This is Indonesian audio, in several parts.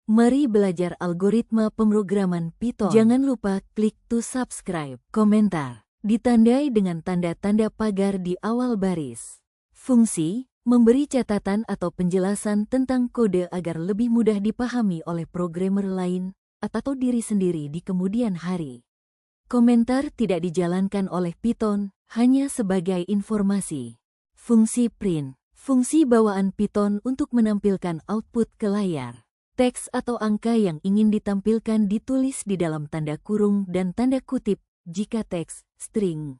Mari belajar algoritma pemrograman Python. Jangan lupa klik to subscribe. Komentar ditandai dengan tanda-tanda pagar di awal baris. Fungsi memberi catatan atau penjelasan tentang kode agar lebih mudah dipahami oleh programmer lain atau diri sendiri di kemudian hari. Komentar tidak dijalankan oleh Python, hanya sebagai informasi. Fungsi print, fungsi bawaan Python untuk menampilkan output ke layar. Teks atau angka yang ingin ditampilkan ditulis di dalam tanda kurung dan tanda kutip jika teks, string.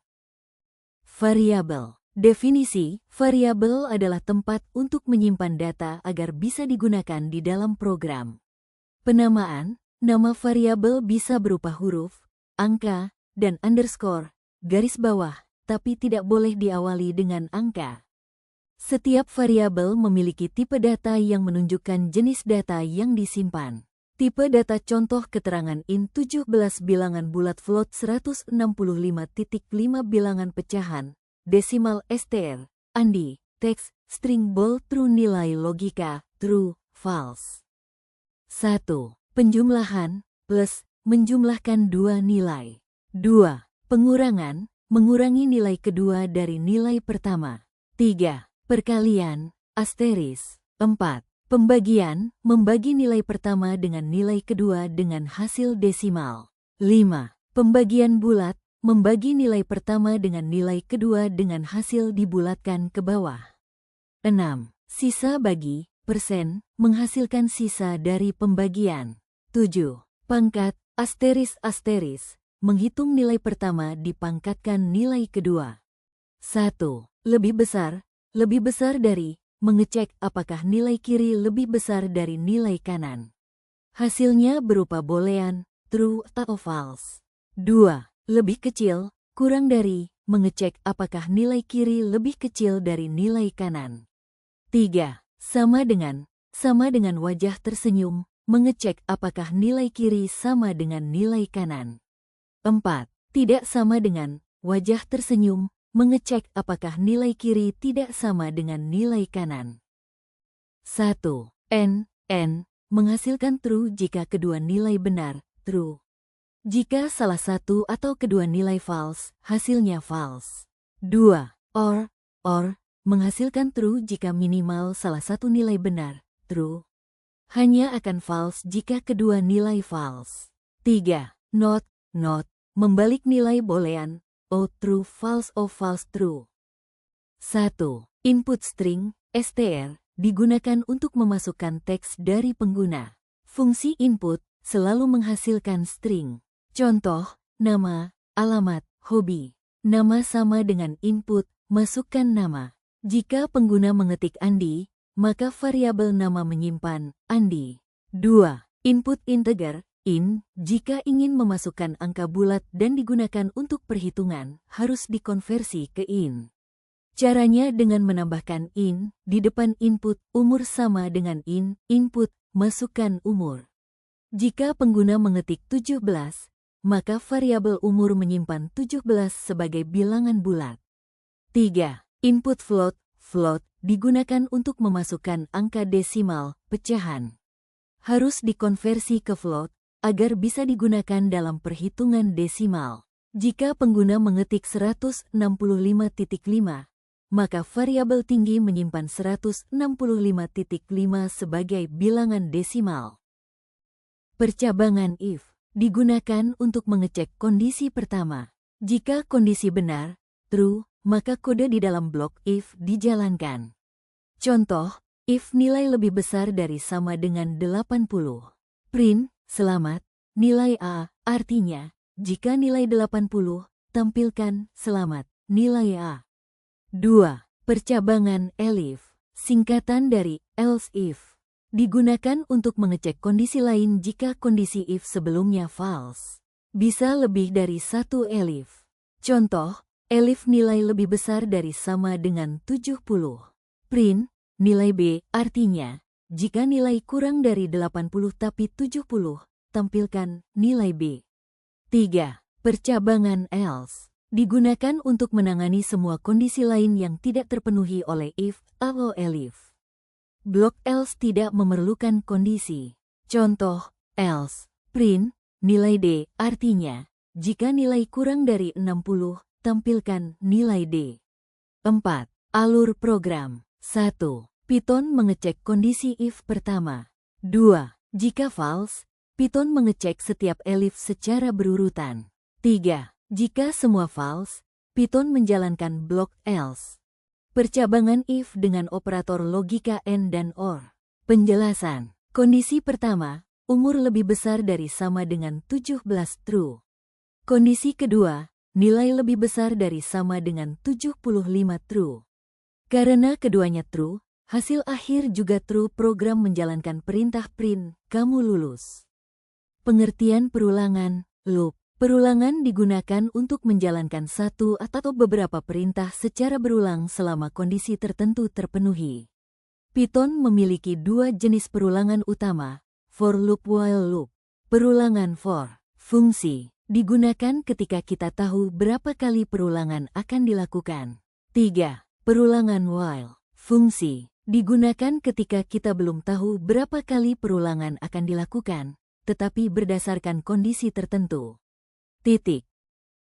Variabel. Definisi, variabel adalah tempat untuk menyimpan data agar bisa digunakan di dalam program. Penamaan, nama variabel bisa berupa huruf, angka, dan underscore, garis bawah, tapi tidak boleh diawali dengan angka. Setiap variabel memiliki tipe data yang menunjukkan jenis data yang disimpan. Tipe data contoh keterangan int 17 bilangan bulat float 165.5 bilangan pecahan, desimal str, andi, teks, string bold true nilai logika, true, false. 1. Penjumlahan, plus, menjumlahkan dua nilai. 2. Pengurangan, mengurangi nilai kedua dari nilai pertama. 3. Perkalian, asteris. 4. Pembagian, membagi nilai pertama dengan nilai kedua dengan hasil desimal. 5. Pembagian bulat, membagi nilai pertama dengan nilai kedua dengan hasil dibulatkan ke bawah. 6. Sisa bagi, persen, menghasilkan sisa dari pembagian. 7. Pangkat, asteris, menghitung nilai pertama dipangkatkan nilai kedua. 1. Lebih besar dari, mengecek apakah nilai kiri lebih besar dari nilai kanan. Hasilnya berupa boolean, true atau false. 2. Lebih kecil, kurang dari, mengecek apakah nilai kiri lebih kecil dari nilai kanan. 3. Sama dengan wajah tersenyum, mengecek apakah nilai kiri sama dengan nilai kanan. 4. Tidak sama dengan, wajah tersenyum, mengecek apakah nilai kiri tidak sama dengan nilai kanan. 1. N, menghasilkan true jika kedua nilai benar, true. Jika salah satu atau kedua nilai false, hasilnya false. 2. Or, menghasilkan true jika minimal salah satu nilai benar, true. Hanya akan false jika kedua nilai false. 3. Not, membalik nilai boolean, true false false true. 1. Input string, str, digunakan untuk memasukkan teks dari pengguna. Fungsi input selalu menghasilkan string. Contoh, nama, alamat, hobi. Nama sama dengan input, masukkan nama. Jika pengguna mengetik Andi, maka variabel nama menyimpan Andi. 2. Input integer, jika ingin memasukkan angka bulat dan digunakan untuk perhitungan, harus dikonversi ke int. Caranya dengan menambahkan int di depan input, umur sama dengan input, masukkan umur. Jika pengguna mengetik 17, maka variabel umur menyimpan 17 sebagai bilangan bulat. 3. Input float, digunakan untuk memasukkan angka desimal, pecahan. Harus dikonversi ke float, agar bisa digunakan dalam perhitungan desimal. Jika pengguna mengetik 165.5, maka variabel tinggi menyimpan 165.5 sebagai bilangan desimal. Percabangan if digunakan untuk mengecek kondisi pertama. Jika kondisi benar, true, maka kode di dalam blok if dijalankan. Contoh, if nilai lebih besar dari sama dengan 80. Print, selamat, nilai A, artinya, jika nilai 80, tampilkan, selamat, nilai A. 2. Percabangan elif, singkatan dari else if. Digunakan untuk mengecek kondisi lain jika kondisi if sebelumnya false. Bisa lebih dari satu elif. Contoh, elif nilai lebih besar dari sama dengan 70. Print, nilai B, artinya, jika nilai kurang dari 80 tapi 70, tampilkan nilai B. 3. Percabangan else. Digunakan untuk menangani semua kondisi lain yang tidak terpenuhi oleh if atau elif. Blok else tidak memerlukan kondisi. Contoh, else, print, nilai D, artinya, jika nilai kurang dari 60, tampilkan nilai D. 4. Alur program. 1. Python mengecek kondisi if pertama. 2. Jika false, Python mengecek setiap elif secara berurutan. 3. Jika semua false, Python menjalankan blok else. Percabangan if dengan operator logika AND dan OR. Penjelasan. Kondisi pertama, umur lebih besar dari sama dengan 17 true. Kondisi kedua, nilai lebih besar dari sama dengan 75 true. Karena keduanya true, hasil akhir juga true, program menjalankan perintah print, kamu lulus. Pengertian perulangan, loop. Perulangan digunakan untuk menjalankan satu atau beberapa perintah secara berulang selama kondisi tertentu terpenuhi. Python memiliki dua jenis perulangan utama, for loop, while loop. Perulangan for, fungsi, digunakan ketika kita tahu berapa kali perulangan akan dilakukan. 3. Perulangan while, fungsi, digunakan ketika kita belum tahu berapa kali perulangan akan dilakukan, tetapi berdasarkan kondisi tertentu. Titik.